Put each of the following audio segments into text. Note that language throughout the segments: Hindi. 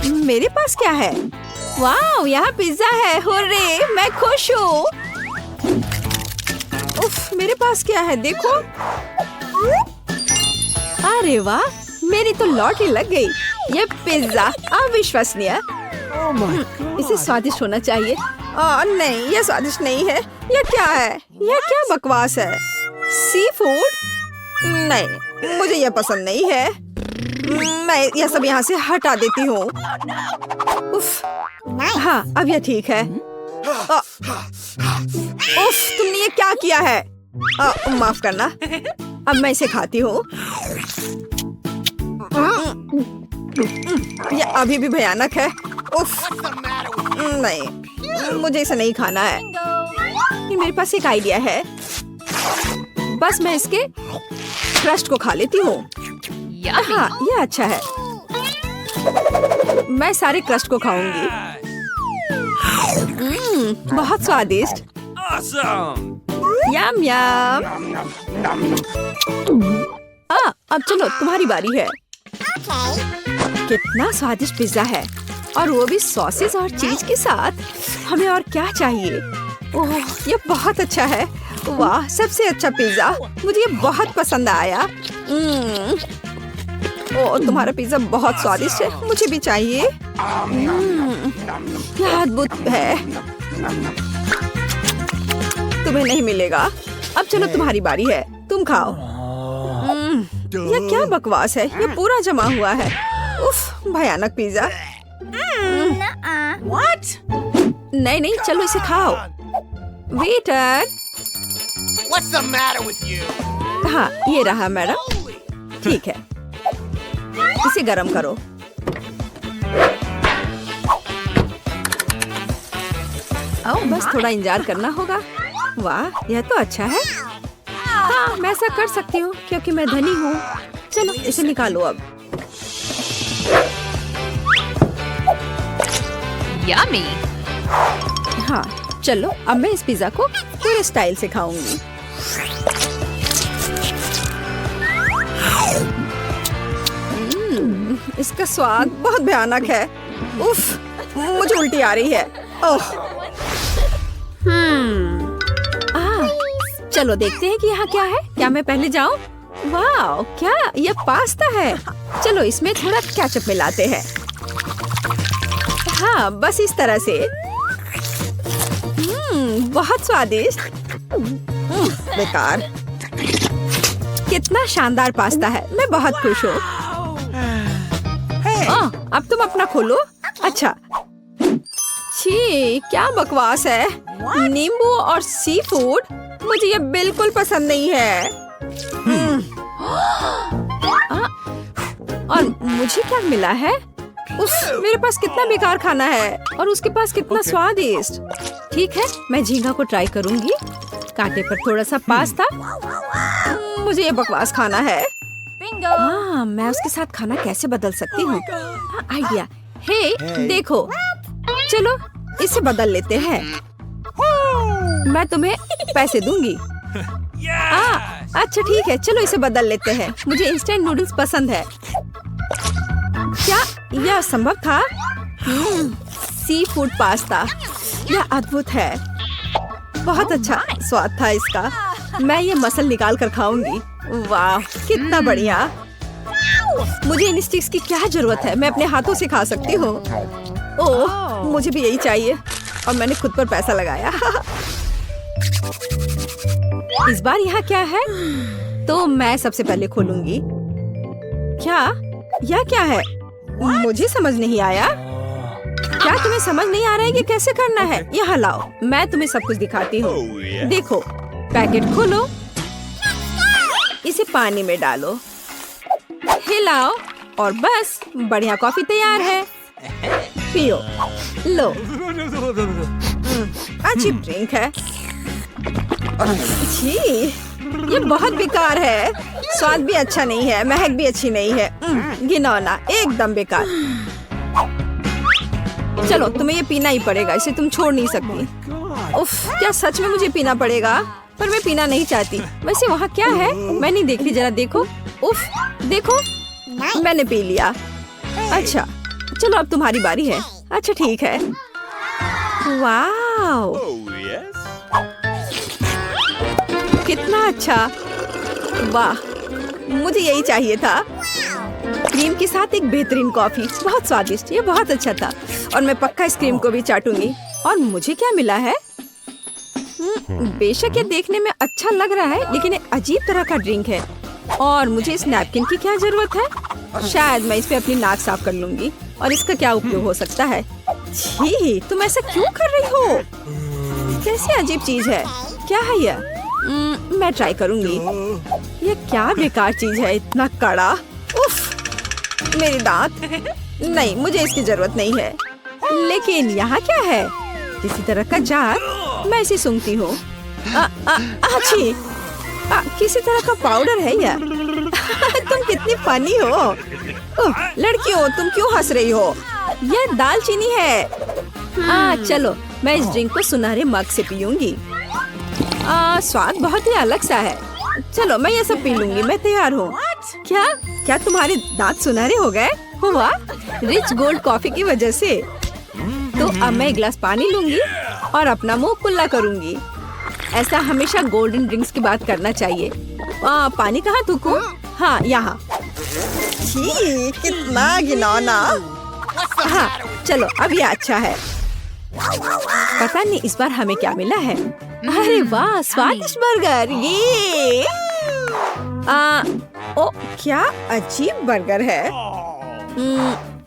मेरे पास क्या है? वाह, यहाँ पिज्जा है। हुर्रे, मैं खुश हूँ। उफ, मेरे पास क्या है देखो। अरे वाह, मेरी तो लॉटरी लग गई। ये पिज्जा अविश्वसनीय। इसे स्वादिष्ट होना चाहिए। नहीं, ये स्वादिष्ट नहीं है। ये क्या है? ये क्या बकवास है? Sea food? नहीं, मुझे ये पसंद नहीं है। मैं यह सब यहाँ से हटा देती हूँ। उफ, हाँ, अब यह ठीक है। उफ, तुमने ये क्या किया है? माफ करना। अब मैं इसे खाती हूँ। ये अभी भी भयानक है। उफ, नहीं, मुझे इसे नहीं खाना है। मेरे पास एक आइडिया है। बस मैं इसके क्रस्ट को खा लेती हूँ। हाँ, ये अच्छा है। मैं सारे क्रस्ट को खाऊंगी। बहुत स्वादिष्ट। यम यम। अब चलो, तुम्हारी बारी है। कितना स्वादिष्ट पिज्जा है, और वो भी सॉसेज और चीज के साथ। हमें और क्या चाहिए? ओह, ये बहुत अच्छा है। वाह, सबसे अच्छा पिज्जा। मुझे ये बहुत पसंद आया। ओह, तुम्हारा पिज्जा बहुत स्वादिष्ट है। मुझे भी चाहिए। यह अद्भुत है। तुम्हें नहीं मिलेगा। अब चलो, तुम्हारी बारी है। तुम खाओ। यह क्या बकवास है? ये पूरा जमा हुआ है। उफ, भयानक पिज्जा। नहीं, चलो इसे खाओ। Waiter. What's the matter with you? हाँ, ये रहा मैडम। ठीक है, इसे गरम करो। बस थोड़ा इंतजार करना होगा। वाह, यह तो अच्छा है। हाँ, मैं ऐसा कर सकती हूँ क्योंकि मैं धनी हूँ। चलो, इसे निकालो अब। Yummy. हाँ, चलो, अब मैं इस पिज्जा को पूरे स्टाइल से खाऊंगी। इसका स्वाद बहुत भयानक है। उफ, मुझे उल्टी आ रही है। ओह। चलो देखते हैं कि यहाँ क्या है। क्या मैं पहले जाऊँ? वाह, क्या ये पास्ता है। चलो, इसमें थोड़ा केचप मिलाते हैं। हाँ, बस इस तरह से। बहुत स्वादिष्ट। बेकार। कितना शानदार पास्ता है। मैं बहुत खुश हूँ। अब तुम अपना खोलो। अच्छा। छी, क्या बकवास है। नींबू और सी फूड। मुझे ये बिल्कुल पसंद नहीं है। और मुझे क्या मिला है? उफ, मेरे पास कितना बेकार खाना है, और उसके पास कितना स्वादिष्ट। ठीक है, मैं झींगा को ट्राई करूंगी। कांटे पर थोड़ा सा पास्ता। मुझे ये बकवास खाना है। हाँ, मैं उसके साथ खाना कैसे बदल सकती हूँ? आइडिया। हे, देखो। चलो, इसे बदल लेते हैं। मैं तुम्हें पैसे दूंगी। अच्छा ठीक है, चलो इसे बदल लेते हैं। मुझे इंस्टेंट नूडल्स पसंद है। क्या यह संभव था? सी फूड पास्ता, यह अद्भुत है। बहुत अच्छा स्वाद था इसका। मैं ये मसल निकाल कर खाऊंगी। वाह, कितना बढ़िया। मुझे इन स्टिक्स की क्या जरूरत है? मैं अपने हाथों से खा सकती हूँ। ओह, मुझे भी यही चाहिए, और मैंने खुद पर पैसा लगाया। इस बार यहाँ क्या है? तो मैं सबसे पहले खोलूंगी। क्या? यह क्या है? मुझे समझ नहीं आया। क्या तुम्हें समझ नहीं आ रहा है कि कैसे करना है? यहाँ लाओ, मैं तुम्हें सब कुछ दिखाती हूँ। देखो, पैकेट खोलो, इसे पानी में डालो, हिलाओ, और बस बढ़िया कॉफी तैयार है। पियो। लो, अच्छी ड्रिंक है। छी, ये बहुत बेकार है। स्वाद भी अच्छा नहीं है, महक भी अच्छी नहीं है। घिनौना, एकदम बेकार। चलो, तुम्हें ये पीना ही पड़ेगा, इसे तुम छोड़ नहीं सकती। उफ, क्या सच में मुझे पीना पड़ेगा? पर मैं पीना नहीं चाहती। वैसे वहाँ क्या है? मैं नहीं देख रही, जरा देखो। उफ, देखो, मैंने पी लिया। अच्छा, चलो अब तुम्हारी बारी है। अच्छा ठीक है। वाओ, कितना अच्छा, वाह, मुझे यही चाहिए था। क्रीम के साथ एक बेहतरीन कॉफी, बहुत स्वादिष्ट, ये बहुत अच्छा था। और मैं पक्का इस क्रीम को भी चाटूंगी। और मुझे क्या मिला है? बेशक ये देखने में अच्छा लग रहा है, लेकिन एक अजीब तरह का ड्रिंक है। और मुझे इस नैपकिन की क्या जरूरत है? शायद मैं इस पे अपनी नाक साफ कर लूंगी। और इसका क्या उपयोग हो सकता है? छी, तुम ऐसा क्यों कर रही हो? कैसी अजीब चीज है, क्या है यह? मैं ट्राई करूंगी। ये क्या बेकार चीज है, इतना कड़ा। उफ, मेरे दांत। नहीं, मुझे इसकी जरूरत नहीं है। लेकिन यहाँ क्या है? किसी तरह का जार। मैं इसे सूंघती हूँ। अच्छी, किसी तरह का पाउडर है यह। तुम कितनी फनी हो। लड़कियों, तुम क्यों हंस रही हो? यह दालचीनी है। चलो मैं इस ड्रिंक को सुनहरे मग से पीऊंगी। स्वाद बहुत ही अलग सा है। चलो मैं ये सब पी लूंगी, मैं तैयार हूँ। क्या तुम्हारे दांत सुनहरे हो गए? वाह, रिच गोल्ड कॉफी की वजह से। तो अब मैं एक गिलास पानी लूंगी और अपना मुंह कुल्ला करूंगी। ऐसा हमेशा गोल्डन ड्रिंक्स की बात करना चाहिए। पानी कहाँ थूकूं? हाँ, यहाँ। कितना घिनौना। हाँ, चलो अब ये अच्छा है। पता नहीं इस बार हमें क्या मिला है। अरे वाह, स्वादिष्ट बर्गर। ये ओ, क्या अजीब बर्गर है।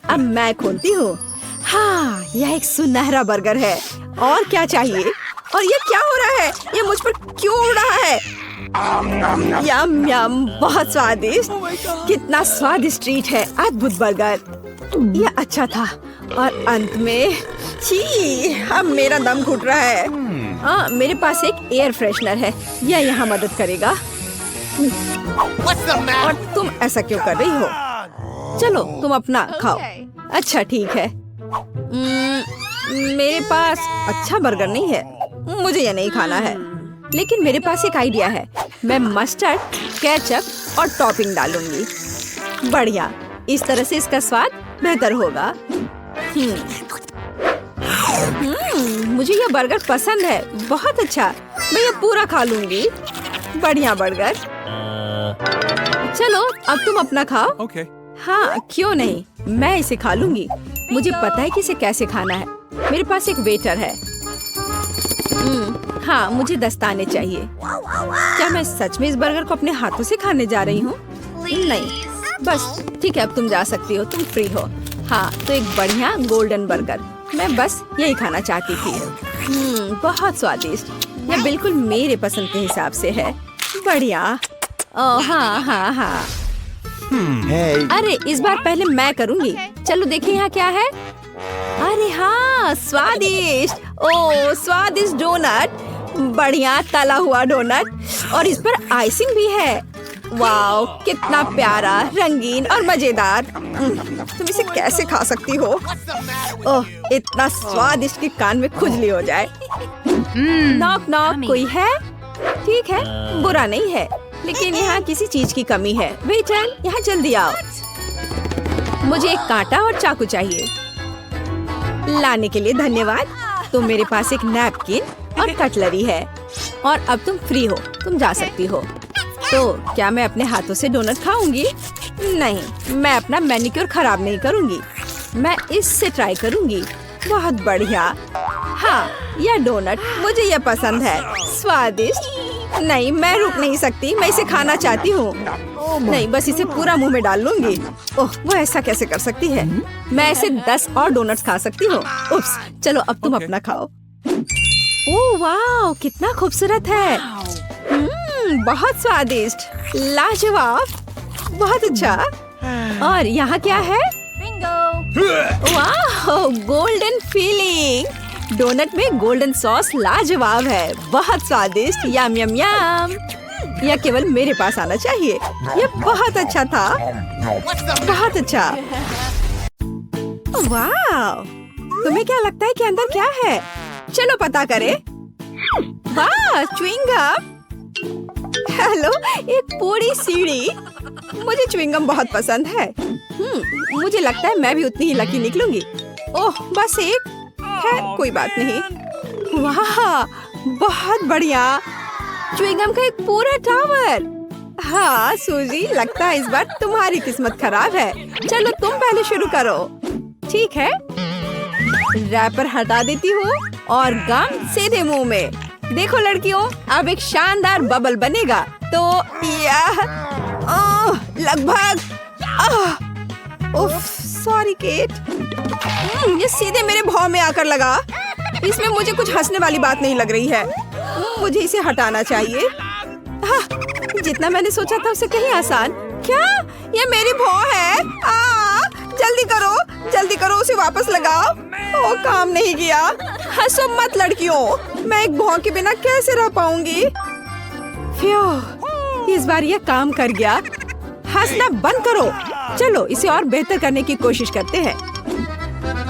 अब मैं खोलती हूँ। हाँ, यह एक सुनहरा बर्गर है। और क्या चाहिए? और ये क्या हो रहा है? ये मुझ पर क्यों उड़ रहा है? यम यम, बहुत स्वादिष्ट। कितना स्वादिष्ट ट्रीट है, अद्भुत बर्गर। यह अच्छा था। और अंत में छी, अब मेरा दम घुट रहा है। मेरे पास एक एयर फ्रेशनर है, यह यहाँ मदद करेगा। और तुम ऐसा क्यों कर रही हो? चलो तुम अपना खाओ। अच्छा ठीक है। मेरे पास अच्छा बर्गर नहीं है, मुझे ये नहीं खाना है। लेकिन मेरे पास एक आइडिया है। मैं मस्टर्ड, केचप और टॉपिंग डालूंगी। बढ़िया, इस तरह से इसका स्वाद बेहतर होगा। मुझे ये बर्गर पसंद है, बहुत अच्छा। मैं ये पूरा खा लूंगी। बढ़िया बर्गर। चलो अब तुम अपना खाओ। Okay. हाँ, क्यों नहीं, मैं इसे खा लूंगी। मुझे पता है कि इसे कैसे खाना है। मेरे पास एक वेटर है। हाँ, मुझे दस्ताने चाहिए। क्या मैं सच में इस बर्गर को अपने हाथों से खाने जा रही हूँ? नहीं, बस ठीक है, अब तुम जा सकती हो, तुम फ्री हो। हाँ, तो एक बढ़िया गोल्डन बर्गर, मैं बस यही खाना चाहती थी। बहुत स्वादिष्ट, यह बिल्कुल मेरे पसंद के हिसाब से है। बढ़िया। ओह हाँ हाँ हाँ। अरे इस बार पहले मैं करूँगी। चलो देखिए यहाँ क्या है। अरे हाँ, स्वादिष्ट। ओह, स्वादिष्ट डोनट। बढ़िया तला हुआ डोनट और इस पर आइसिंग भी है। वाओ, कितना प्यारा, रंगीन और मजेदार। तुम इसे कैसे खा सकती हो? ओह, इतना स्वादिष्ट कि कान में खुजली हो जाए। नॉक नॉक, कोई है? ठीक है, बुरा नहीं है, लेकिन यहाँ किसी चीज की कमी है। वेटर, यहाँ जल्दी आओ। मुझे एक कांटा और चाकू चाहिए। लाने के लिए धन्यवाद। तो मेरे पास एक नैपकिन और कटलरी है। और अब तुम फ्री हो, तुम जा सकती हो। तो क्या मैं अपने हाथों से डोनट खाऊंगी? नहीं, मैं अपना मैनिक्योर खराब नहीं करूंगी। मैं इससे ट्राई करूंगी। बहुत बढ़िया। हाँ, यह डोनट मुझे यह पसंद है, स्वादिष्ट। नहीं, मैं रुक नहीं सकती, मैं इसे खाना चाहती हूँ। नहीं, बस इसे पूरा मुंह में डाल लूंगी। ओह, वो ऐसा कैसे कर सकती है? मैं ऐसे 10 और डोनट्स खा सकती हूँ। उप्स, चलो अब तुम अपना खाओ। ओह वाह, कितना खूबसूरत है। बहुत स्वादिष्ट, लाजवाब, बहुत अच्छा। और यहाँ क्या है? वाह, गोल्डन फीलिंग। डोनट में गोल्डन सॉस लाजवाब है, बहुत स्वादिष्ट। यम यम यम। यह केवल मेरे पास आना चाहिए। यह बहुत अच्छा था, बहुत अच्छा। वाह, तुम्हें क्या लगता है कि अंदर क्या है? चलो पता करें। वाह, च्युइंगम। हेलो, एक पूरी सीढ़ी। मुझे च्युइंगम बहुत पसंद है। मुझे लगता है मैं भी उतनी ही लकी निकलूंगी। ओह बस एक है, कोई बात नहीं। वाह बहुत बढ़िया, च्युइंगम का एक पूरा टावर। हाँ सूजी, लगता है इस बार तुम्हारी किस्मत खराब है। चलो तुम पहले शुरू करो। ठीक है, रैपर हटा देती हूँ और गम सीधे मुंह में। देखो लड़कियों, अब एक शानदार बबल बनेगा। तो यह लगभग सॉरी केट, ये सीधे मेरे भौं में आकर लगा। इसमें मुझे कुछ हंसने वाली बात नहीं लग रही है। मुझे इसे हटाना चाहिए। जितना मैंने सोचा था उससे कहीं आसान। क्या ये मेरी भौं है? जल्दी करो उसे वापस लगाओ। ओ काम नहीं किया। हंसो मत लड़कियों, मैं एक भौं के बिना कैसे रह पाऊंगी। इस बार ये काम कर गया। हंसना बंद करो। चलो इसे और बेहतर करने की कोशिश करते हैं।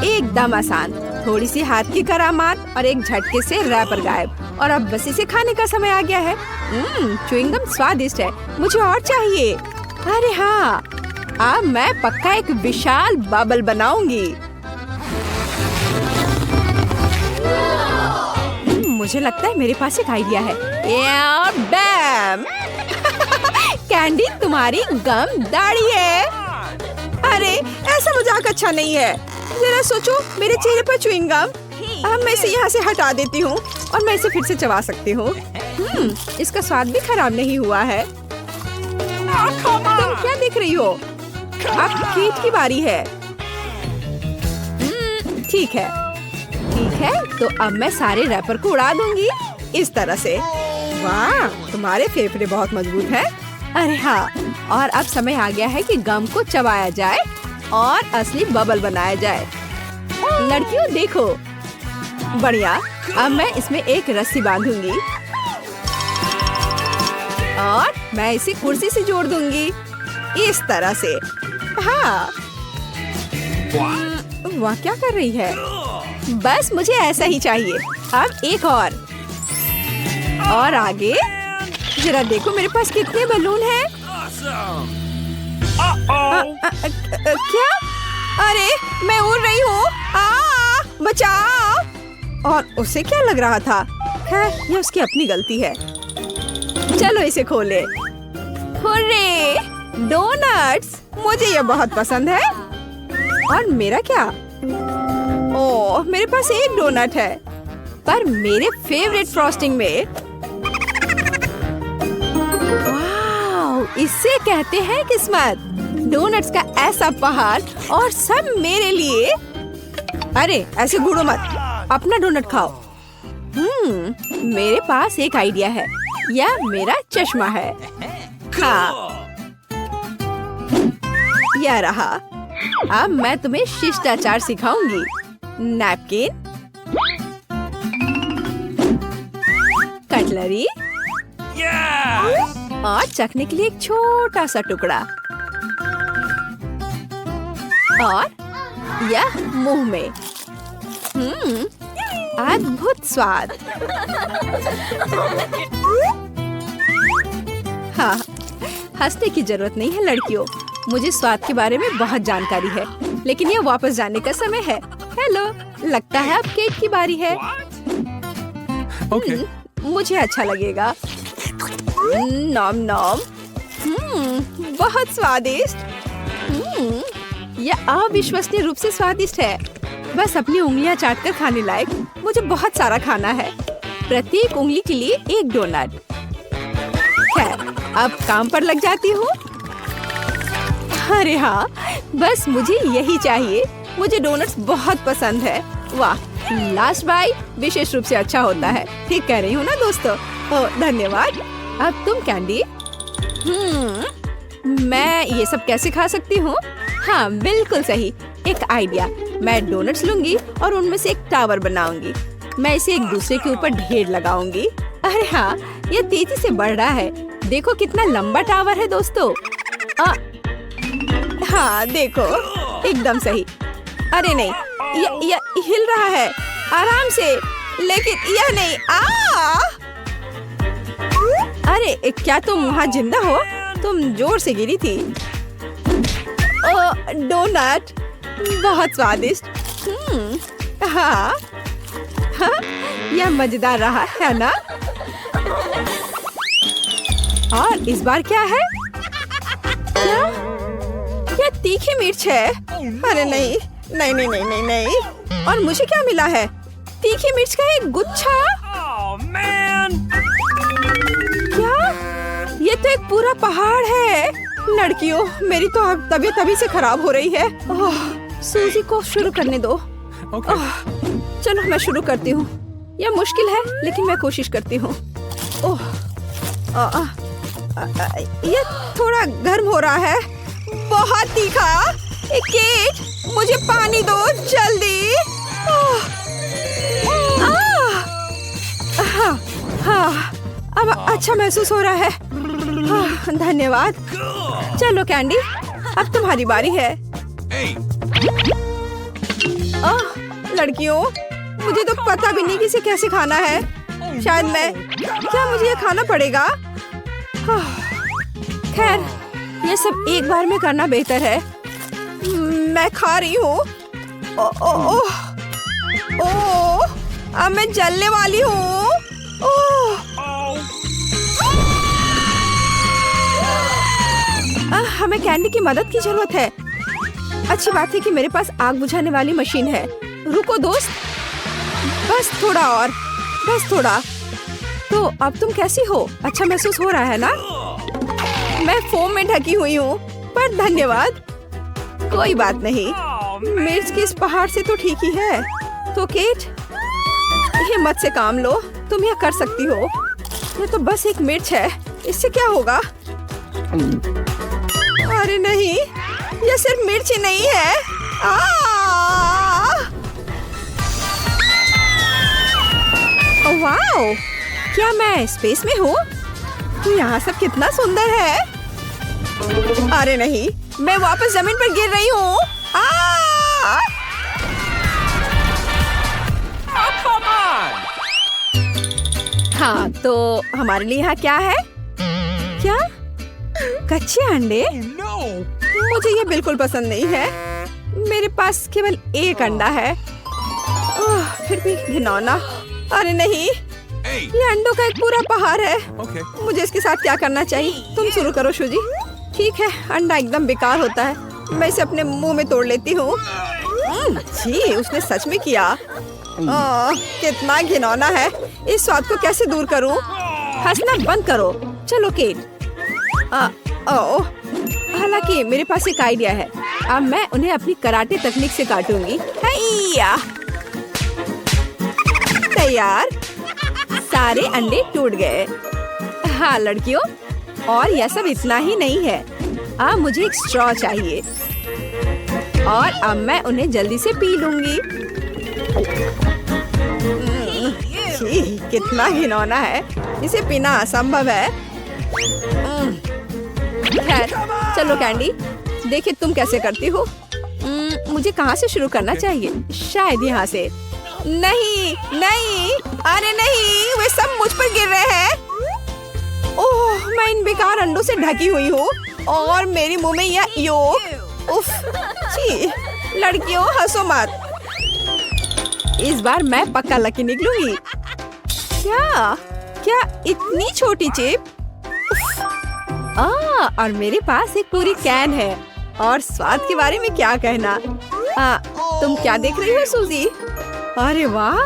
एकदम आसान, थोड़ी सी हाथ की करामात और एक झटके से रैपर गायब। और अब बस इसे खाने का समय आ गया है। च्युइंगम स्वादिष्ट है, मुझे और चाहिए। अरे हाँ, अब मैं पक्का एक विशाल बबल बनाऊंगी। मुझे लगता है मेरे पास एक आइडिया है। बैम कैंडी, तुम्हारी गम दाढ़ी है। अरे ऐसा मजाक अच्छा नहीं है। जरा सोचो, मेरे चेहरे पर च्युइंगम। अब मैं इसे यहाँ से हटा देती हूँ और मैं इसे फिर से चबा सकती हूँ। इसका स्वाद भी खराब नहीं हुआ है। तुम क्या देख रही हो? अब केट की बारी है। ठीक है, तो अब मैं सारे रैपर को उड़ा दूंगी इस तरह से। वाह, तुम्हारे फेफड़े बहुत मजबूत हैं। अरे हाँ, और अब समय आ गया है कि गम को चबाया जाए और असली बबल बनाया जाए। लड़कियों देखो, बढ़िया। अब मैं इसमें एक रस्सी बांधूंगी और मैं इसे कुर्सी से जोड़ दूंगी इस तरह से। हाँ, वाह क्या कर रही है? बस मुझे ऐसा ही चाहिए। अब एक और आगे। जरा देखो मेरे पास कितने बलून हैं। क्या? अरे मैं उड़ रही हूँ। बचाओ। और उसे क्या लग रहा था? खैर, ये उसकी अपनी गलती है। चलो इसे खोले। हुर्रे, डोनट्स, मुझे ये बहुत पसंद है। और मेरा क्या? ओह, मेरे पास एक डोनट है, पर मेरे फेवरेट फ्रॉस्टिंग में। वाह, इसे कहते हैं किस्मत। डोनट्स का ऐसा पहाड़ और सब मेरे लिए। अरे ऐसे घूरो मत, अपना डोनट खाओ। मेरे पास एक आइडिया है। यह मेरा चश्मा है। हाँ, यह रहा। अब मैं तुम्हें शिष्टाचार सिखाऊंगी। नैपकिन, कटलरी और चखने के लिए एक छोटा सा टुकड़ा। और यह मुंह में। अद्भुत स्वाद। हाँ, हंसने की जरूरत नहीं है लड़कियों, मुझे स्वाद के बारे में बहुत जानकारी है। लेकिन ये वापस जाने का समय है। हेलो, लगता है अब केक की बारी है। मुझे अच्छा लगेगा। नॉम नॉम। बहुत स्वादिष्ट। यह अविश्वसनीय रूप से स्वादिष्ट है। बस अपनी उंगलियां चाटकर खाने लायक। मुझे बहुत सारा खाना है, प्रत्येक उंगली के लिए एक डोनट। खैर, अब काम पर लग जाती हूँ। अरे हाँ, बस मुझे यही चाहिए। मुझे डोनट्स बहुत पसंद है। वाह, लास्ट बाइट विशेष रूप से अच्छा होता है। ठीक कह रही हूँ ना दोस्तों? ओह धन्यवाद। अब तुम कैंडी। मैं ये सब कैसे खा सकती हूँ? हाँ बिल्कुल सही, एक आइडिया। मैं डोनट्स लूंगी और उनमें से एक टावर बनाऊंगी। मैं इसे एक दूसरे के ऊपर ढेर लगाऊंगी। अरे हाँ, ये तेजी से बढ़ रहा है। देखो कितना लंबा टावर है दोस्तों। हाँ देखो, एकदम सही। अरे नहीं, यह हिल रहा है आराम से, लेकिन यह नहीं। अरे क्या तुम वहाँ जिंदा हो? तुम जोर से गिरी थी। डोनट बहुत स्वादिष्ट। हाँ हाँ, यह मजेदार रहा है ना? और इस बार क्या है? क्या? यह तीखी मिर्च है। अरे नहीं नहीं नहीं नहीं नहीं नहीं। और मुझे क्या मिला है? तीखी मिर्च का एक गुच्छा। क्या? ये तो एक पूरा पहाड़ है। लड़कियों, मेरी तो अब तबीयत अभी से खराब हो रही है। सूजी को शुरू करने दो। चलो मैं शुरू करती हूँ। यह मुश्किल है लेकिन मैं कोशिश करती हूँ। ये थोड़ा गर्म हो रहा है। बहुत तीखा। केट, मुझे पानी दो जल्दी। हाँ, अब अच्छा महसूस हो रहा है। धन्यवाद। चलो कैंडी, अब तुम्हारी बारी है। लड़कियों, मुझे तो पता भी नहीं कि इसे कैसे खाना है। शायद क्या मुझे ये खाना पड़ेगा? खैर, ये सब एक बार में करना बेहतर है। मैं खा रही हूँ। अब मैं जलने वाली हूँ। हमें कैंडी की मदद की जरूरत है। अच्छी बात है कि मेरे पास आग बुझाने वाली मशीन है। रुको दोस्त, बस थोड़ा और, बस थोड़ा। तो अब तुम कैसी हो? अच्छा महसूस हो रहा है ना? मैं फोम में ढकी हुई हूँ, पर धन्यवाद। कोई बात नहीं, मिर्च के इस पहाड़ से तो ठीक ही है। तो केट, हिम्मत से काम लो, तुम यह कर सकती हो। ये तो बस एक मिर्च है, इससे क्या होगा? अरे नहीं, यह सिर्फ मिर्च ही नहीं है। वाओ, क्या मैं स्पेस में हूँ? यहाँ सब कितना सुंदर है। अरे नहीं, मैं वापस जमीन पर गिर रही हूँ। हाँ, तो हमारे लिए यहाँ क्या है? क्या? कच्चे अंडे? मुझे ये बिल्कुल पसंद नहीं है। मेरे पास केवल एक अंडा है। फिर भी घिनौना। अरे नहीं, ये अंडों का एक पूरा पहाड़ है। मुझे इसके साथ क्या करना चाहिए? तुम शुरू करो शूजी। ठीक है, अंडा एकदम बेकार होता है। मैं इसे अपने मुंह में तोड़ लेती हूँ। जी, उसने सच में किया। कितना घिनौना है। इस स्वाद को कैसे दूर करूँ? हंसना बंद करो। चलो केट। हालांकि मेरे पास एक आइडिया है। अब मैं उन्हें अपनी कराटे तकनीक से काटूंगी। तैयार। सारे अंडे टूट गए। हाँ लड़कियों, और यह सब इतना ही नहीं है। अब मुझे एक स्ट्रॉ चाहिए और अब मैं उन्हें जल्दी से पी लूंगी। कितना घिनौना है, इसे पीना असंभव है। खैर, चलो कैंडी, देखिए तुम कैसे करती हो। मुझे कहाँ से शुरू करना चाहिए? शायद यहाँ से। नहीं नहीं, अरे नहीं, वे सब मुझ पर गिर रहे हैं। ओह, मैं इन बेकार अंडों से ढकी हुई हूँ और मेरे मुंह में यह योक। उफ, छी, लड़कियों हंसो मत। इस बार मैं पक्का लकी निकलूंगी। क्या इतनी छोटी चिप? और मेरे पास एक पूरी कैन है। और स्वाद के बारे में क्या कहना? तुम क्या देख रही हो सूजी? अरे वाह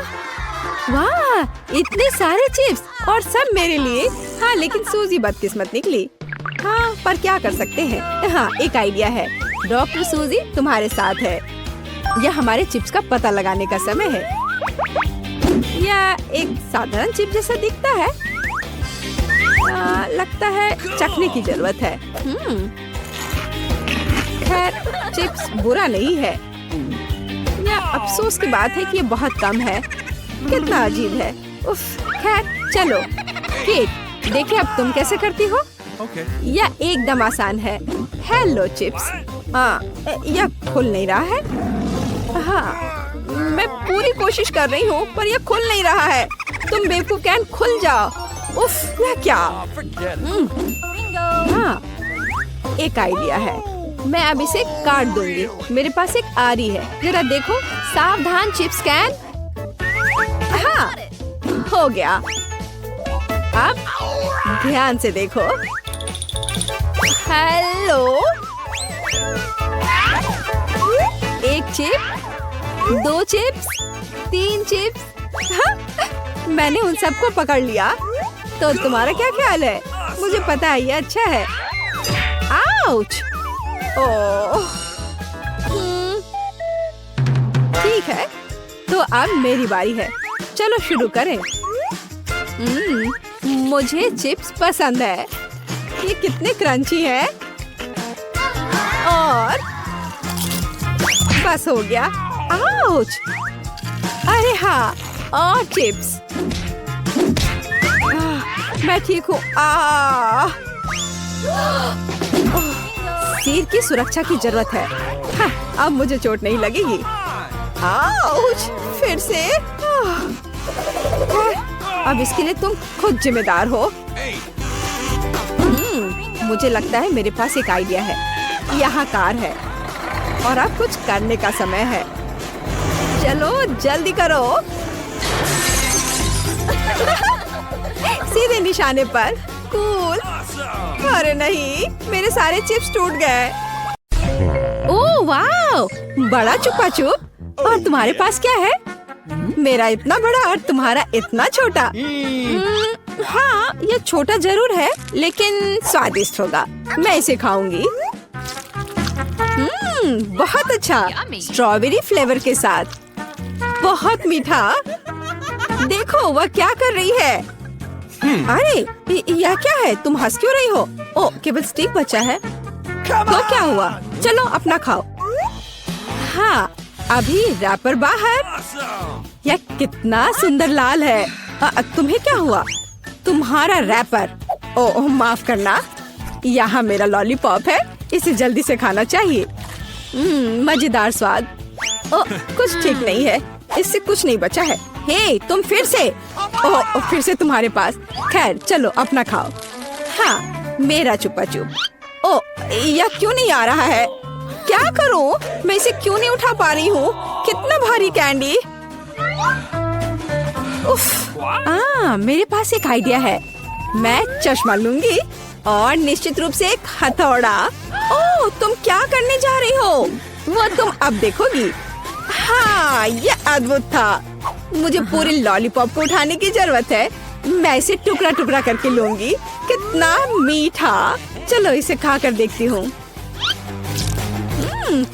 वाह, इतने सारे चिप्स और सब मेरे लिए। हाँ, लेकिन सूजी बदकिस्मत निकली। हाँ, पर क्या कर सकते हैं। हाँ, एक आइडिया है। डॉक्टर सूजी तुम्हारे साथ है। यह हमारे चिप्स का पता लगाने का समय है। यह एक साधारण चिप जैसा दिखता है। लगता है चखने की जरूरत है। खैर, चिप्स बुरा नहीं है। यह अफसोस की बात है कि ये बहुत कम है। कितना अजीब है। उफ, खैर चलो केट, देखिए अब तुम कैसे करती हो। यह एकदम आसान है। Hello chips. यह खुल नहीं रहा है। हाँ, मैं पूरी कोशिश कर रही हूँ पर यह खुल नहीं रहा है। तुम बेवकूफ कैन, खुल जाओ। उफ, यह क्या? हाँ, एक आइडिया है। मैं अब इसे काट दूंगी। मेरे पास एक आरी है, जरा देखो। सावधान चिप्स कैन। हाँ, हो गया। अब ध्यान से देखो। हेलो, एक चिप, 2 चिप्स, 3 चिप्स। हाँ, मैंने उन सबको पकड़ लिया। तो तुम्हारा क्या ख्याल है? मुझे पता है ये अच्छा है। आउच! ओह, ठीक है, तो अब मेरी बारी है। चलो शुरू करें। मुझे चिप्स पसंद है। ये कितने क्रंची है। और बस हो गया। आउच! अरे हाँ, और चिप्स। मैं ठीक हूँ। सिर की सुरक्षा की जरूरत है। हाँ, अब मुझे चोट नहीं लगेगी। आउच! फिर से। अब इसके लिए तुम खुद जिम्मेदार हो। मुझे लगता है मेरे पास एक आइडिया है। यहाँ कार है और अब कुछ करने का समय है। चलो जल्दी करो। सीधे निशाने पर। कूल। अरे नहीं, मेरे सारे चिप्स टूट गए। ओह वाह, बड़ा चुपा चुप। और तुम्हारे पास क्या है? मेरा इतना बड़ा और तुम्हारा इतना छोटा। हाँ, ये छोटा जरूर है लेकिन स्वादिष्ट होगा। मैं इसे खाऊंगी। बहुत अच्छा, स्ट्रॉबेरी फ्लेवर के साथ। बहुत मीठा। देखो वह क्या कर रही है। अरे यह क्या है? तुम हंस क्यों रही हो? ओ, केवल स्टिक बचा है। तो क्या हुआ? चलो अपना खाओ। हाँ, अभी रैपर बाहर। यह कितना सुंदर लाल है। तुम्हें क्या हुआ? तुम्हारा रैपर। ओह माफ करना। यहाँ मेरा लॉलीपॉप है, इसे जल्दी से खाना चाहिए। मजेदार स्वाद। ओह, कुछ ठीक नहीं है, इससे कुछ नहीं बचा है। हे, तुम फिर से। ओह, फिर से तुम्हारे पास। खैर चलो अपना खाओ। हाँ, मेरा चुपा चुप। ओह, यह क्यों नहीं आ रहा है? क्या करूं? मैं इसे क्यों नहीं उठा पा रही हूँ? कितना भारी कैंडी। उफ, मेरे पास एक आइडिया है। मैं चश्मा लूंगी और निश्चित रूप से एक हथौड़ा। ओह, तुम क्या करने जा रही हो? वो तुम अब देखोगी। हाँ, ये अद्भुत था। मुझे पूरे लॉलीपॉप को उठाने की जरूरत है। मैं इसे टुकड़ा टुकड़ा करके लूंगी। कितना मीठा। चलो इसे खा कर देखती हूँ।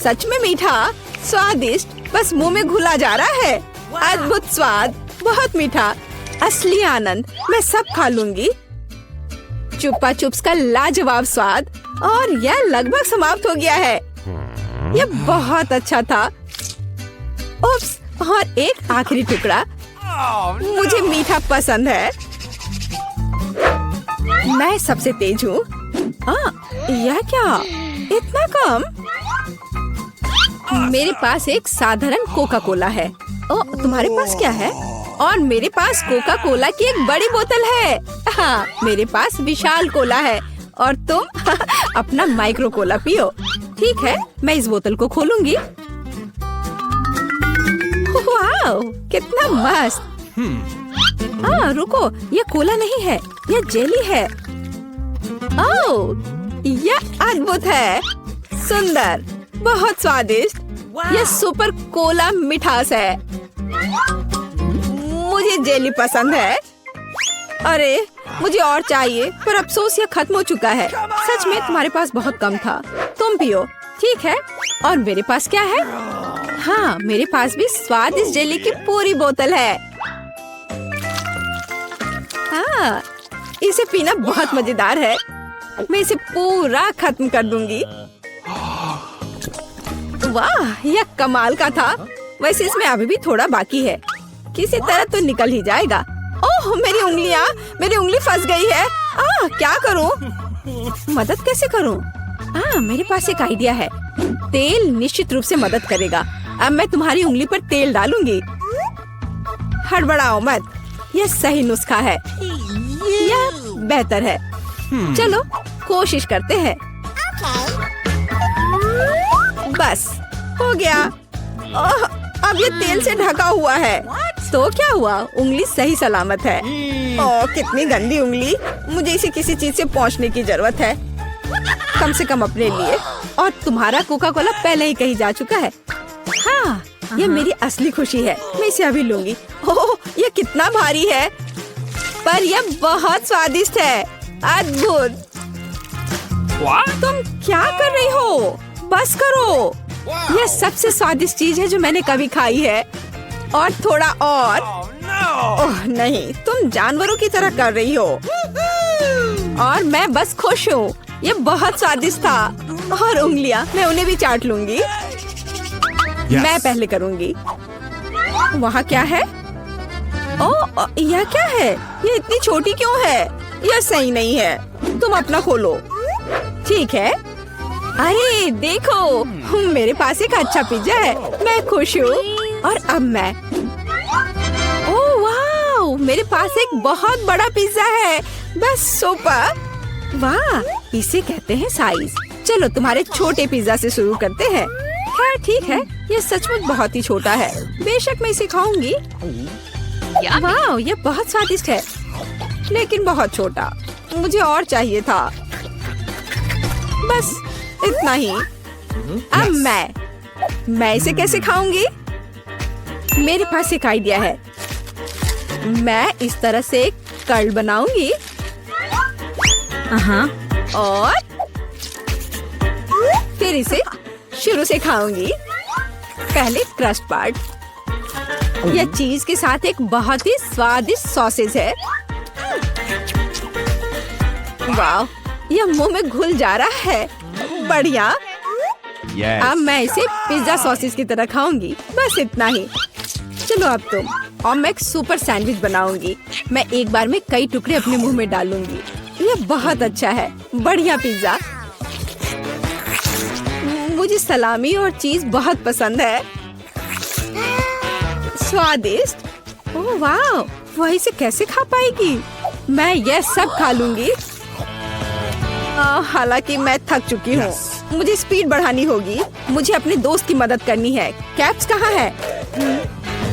सच में मीठा, स्वादिष्ट, बस मुंह में घुला जा रहा है। अद्भुत स्वाद, बहुत मीठा, असली आनंद। मैं सब खा लूंगी। चुप्पा चुप्स का लाजवाब स्वाद। और यह लगभग समाप्त हो गया है। यह बहुत अच्छा था। उप्स, और एक आखिरी टुकड़ा। मुझे मीठा पसंद है। मैं सबसे तेज हूँ। यह क्या? इतना कम? मेरे पास एक साधारण कोका कोला है। ओ, तुम्हारे पास क्या है? और मेरे पास कोका कोला की एक बड़ी बोतल है। हाँ, मेरे पास विशाल कोला है और तुम अपना माइक्रो कोला पियो। ठीक है, मैं इस बोतल को खोलूंगी। वाह, कितना मस्त। रुको, ये कोला नहीं है, ये जेली है। ओह, यह अद्भुत है। सुंदर, बहुत स्वादिष्ट। यह सुपर कोला मिठास है। मुझे जेली पसंद है। अरे, मुझे और चाहिए, पर अफसोस यह खत्म हो चुका है। सच में तुम्हारे पास बहुत कम था। तुम पियो। ठीक है, और मेरे पास क्या है? हाँ, मेरे पास भी स्वादिष्ट जेली की पूरी बोतल है। हाँ, इसे पीना बहुत मजेदार है। मैं इसे पूरा खत्म कर दूंगी। वाह, यह कमाल का था। वैसे इसमें अभी भी थोड़ा बाकी है। किसी तरह तो निकल ही जाएगा। ओह, मेरी उंगली फंस गई है। क्या करूं? मदद कैसे करूं? मेरे पास एक आइडिया है। तेल निश्चित रूप से मदद करेगा। अब मैं तुम्हारी उंगली पर तेल डालूंगी। हड़बड़ाओ मत, यह सही नुस्खा है। यह बेहतर है। चलो कोशिश करते हैं। बस हो गया। ओह, अब ये तेल से ढका हुआ है। तो क्या हुआ? उंगली सही सलामत है। ओह, कितनी गंदी उंगली। मुझे इसे किसी चीज से पोंछने की जरूरत है, कम से कम अपने लिए। और तुम्हारा कोका कोला पहले ही कहीं जा चुका है। हाँ, ये मेरी असली खुशी है। मैं इसे अभी लूंगी। ओह, ये कितना भारी है, पर यह बहुत स्वादिष्ट है। अद्भुत। तुम क्या कर रही हो? बस करो। यह सबसे स्वादिष्ट चीज है जो मैंने कभी खाई है। और थोड़ा और। ओह नहीं, तुम जानवरों की तरह कर रही हो। और मैं बस खुश हूँ। ये बहुत स्वादिष्ट था। और उंगलियां, मैं उन्हें भी चाट लूंगी। मैं पहले करूंगी। वहाँ क्या है? ओह, यह क्या है? ये इतनी छोटी क्यों है? यह सही नहीं है। तुम अपना खोलो। ठीक है। अरे देखो, मेरे पास एक अच्छा पिज्जा है। मैं खुश हूँ। और अब मैं, ओह वाह, मेरे पास एक बहुत बड़ा पिज्जा है। बस सुपर। वाह, इसे कहते हैं साइज। चलो तुम्हारे छोटे पिज्जा से शुरू करते हैं। खैर ठीक है, ये सचमुच बहुत ही छोटा है। बेशक मैं इसे खाऊंगी। वाह, ये बहुत स्वादिष्ट है, लेकिन बहुत छोटा। मुझे और चाहिए था। बस इतना ही। अब मैं इसे कैसे खाऊंगी? मेरे पास एक आइडिया है। मैं इस तरह से एक कर्ल बनाऊंगी। और फिर इसे शुरू से खाऊंगी। पहले क्रस्ट पार्ट। यह चीज के साथ एक बहुत ही स्वादिष्ट सॉसेज है। वाह, यह मुंह में घुल जा रहा है। बढ़िया। अब मैं इसे पिज्जा सॉसेज की तरह खाऊंगी। बस इतना ही। चलो अब तुम। और मैं एक सुपर सैंडविच बनाऊंगी। मैं एक बार में कई टुकड़े अपने मुंह में डालूंगी। यह बहुत अच्छा है। बढ़िया पिज्जा। मुझे सलामी और चीज बहुत पसंद है। स्वादिष्ट। ओह वाह, वह इसे कैसे खा पाएगी? मैं यह सब खा लूंगी। हालांकि मैं थक चुकी हूँ। मुझे स्पीड बढ़ानी होगी। मुझे अपने दोस्त की मदद करनी है। कैप्स कहाँ है?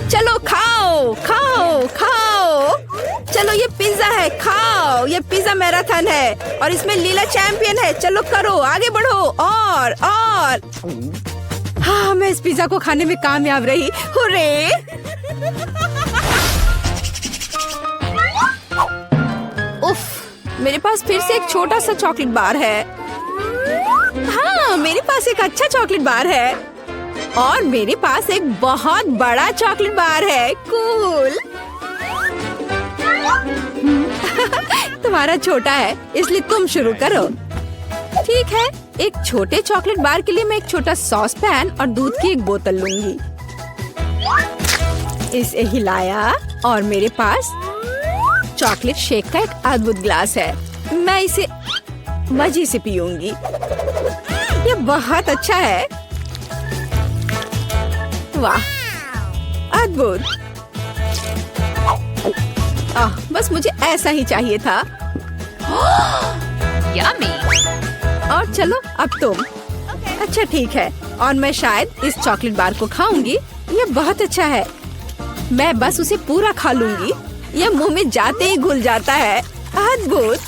चलो खाओ खाओ खाओ। चलो ये पिज्जा है, खाओ। ये पिज्जा मैराथन है और इसमें लीला चैंपियन है। चलो करो, आगे बढ़ो। और हाँ, मैं इस पिज्जा को खाने में कामयाब रही। हुर्रे! उफ, मेरे पास फिर से एक छोटा सा चॉकलेट बार है। हाँ, मेरे पास एक अच्छा चॉकलेट बार है। और मेरे पास एक बहुत बड़ा चॉकलेट बार है। कूल। तुम्हारा छोटा है, इसलिए तुम शुरू करो। ठीक है, एक छोटे चॉकलेट बार के लिए मैं एक छोटा सॉस पैन और दूध की एक बोतल लूंगी। इसे हिलाया और मेरे पास चॉकलेट शेक का एक अद्भुत ग्लास है। मैं इसे मजे से पीऊंगी। ये बहुत अच्छा है। वाह, अद्भुत। बस मुझे ऐसा ही चाहिए था। यम्मी। और चलो अब तुम। अच्छा ठीक है, और मैं शायद इस चॉकलेट बार को खाऊंगी। ये बहुत अच्छा है। मैं बस उसे पूरा खा लूंगी। यह मुंह में जाते ही घुल जाता है। अद्भुत।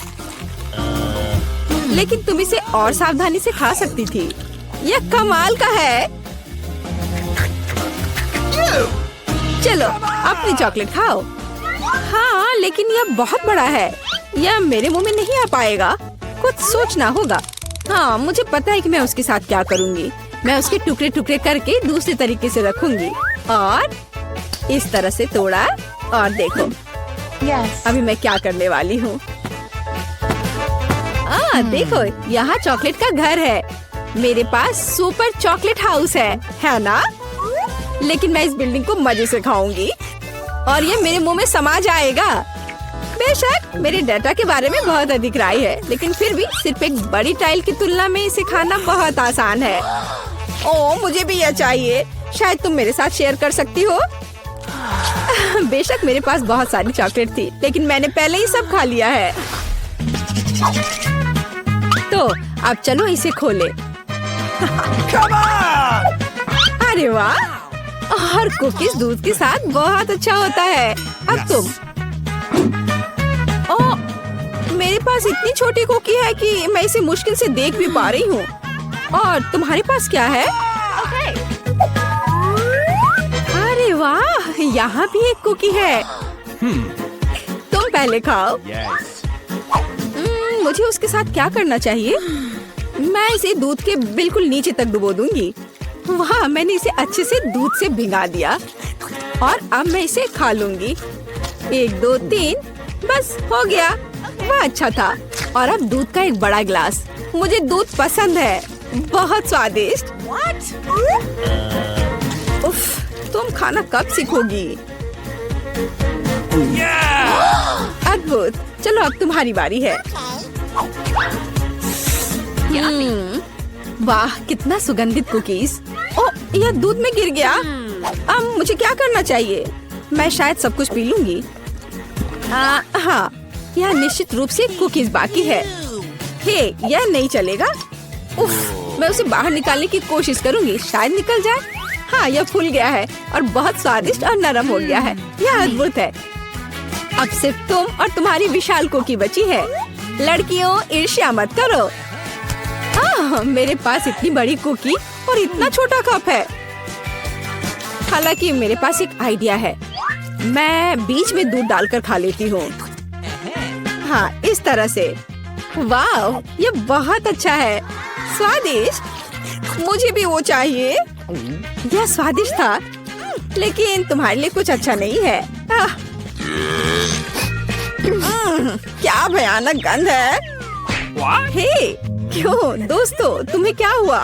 लेकिन तुम इसे और सावधानी से खा सकती थी। यह कमाल का है। चलो अपनी चॉकलेट खाओ। हाँ, लेकिन यह बहुत बड़ा है। यह मेरे मुंह में नहीं आ पाएगा। कुछ सोचना होगा। हाँ, मुझे पता है कि मैं उसके साथ क्या करूँगी। मैं उसके टुकड़े टुकड़े करके दूसरे तरीके से रखूंगी और इस तरह से तोड़ा। और देखो अभी मैं क्या करने वाली हूँ। देखो, यहाँ चॉकलेट का घर है। मेरे पास सुपर चॉकलेट हाउस है ना? लेकिन मैं इस बिल्डिंग को मजे से खाऊंगी और ये मेरे मुंह में समा जाएगा। बेशक मेरे डाटा के बारे में बहुत अधिक राय है, लेकिन फिर भी सिर्फ एक बड़ी टाइल की तुलना में इसे खाना बहुत आसान है। ओह, मुझे भी यह चाहिए। शायद तुम मेरे साथ शेयर कर सकती हो। बेशक मेरे पास बहुत सारी चॉकलेट थी, लेकिन मैंने पहले ही सब खा लिया है। तो अब चलो इसे खोले। Come on! अरे वाह, और कुकीज दूध के साथ बहुत अच्छा होता है। अब तुम। ओह, मेरे पास इतनी छोटी कुकी है कि मैं इसे मुश्किल से देख भी पा रही हूँ। और तुम्हारे पास क्या है? अरे वाह, यहाँ भी एक कुकी है। तुम पहले खाओ। Yes. मुझे उसके साथ क्या करना चाहिए? मैं इसे दूध के बिल्कुल नीचे तक डुबो दूंगी। वाह, मैंने इसे अच्छे से दूध से भिगा दिया और अब मैं इसे खा लूंगी। 1 2 3, बस हो गया। वह अच्छा था। और अब दूध का एक बड़ा गिलास। मुझे दूध पसंद है, बहुत स्वादिष्ट। उफ, तुम खाना कब सीखोगी? अद्भुत। चलो अब तुम्हारी बारी है। वाह, कितना सुगंधित कुकीज। ओह, यह दूध में गिर गया। अब मुझे क्या करना चाहिए? मैं शायद सब कुछ पी लूंगी। हाँ, यह निश्चित रूप से कुकीज बाकी है। हे, यह नहीं चलेगा। उफ, मैं उसे बाहर निकालने की कोशिश करूंगी, शायद निकल जाए। हाँ, यह फूल गया है और बहुत स्वादिष्ट और नरम हो गया है। यह अद्भुत है। अब सिर्फ तुम और तुम्हारी विशाल कुकी बची है। लड़कियों, ईर्ष्या मत करो। मेरे पास इतनी बड़ी कुकी और इतना छोटा कप है। हालांकि मेरे पास एक आइडिया है। मैं बीच में दूध डालकर खा लेती हूँ। हाँ, इस तरह से। वाह, ये बहुत अच्छा है, स्वादिष्ट। मुझे भी वो चाहिए। यह स्वादिष्ट था, लेकिन तुम्हारे लिए कुछ अच्छा नहीं है। क्या भयानक गंध है। हे, क्यों दोस्तों, तुम्हें क्या हुआ?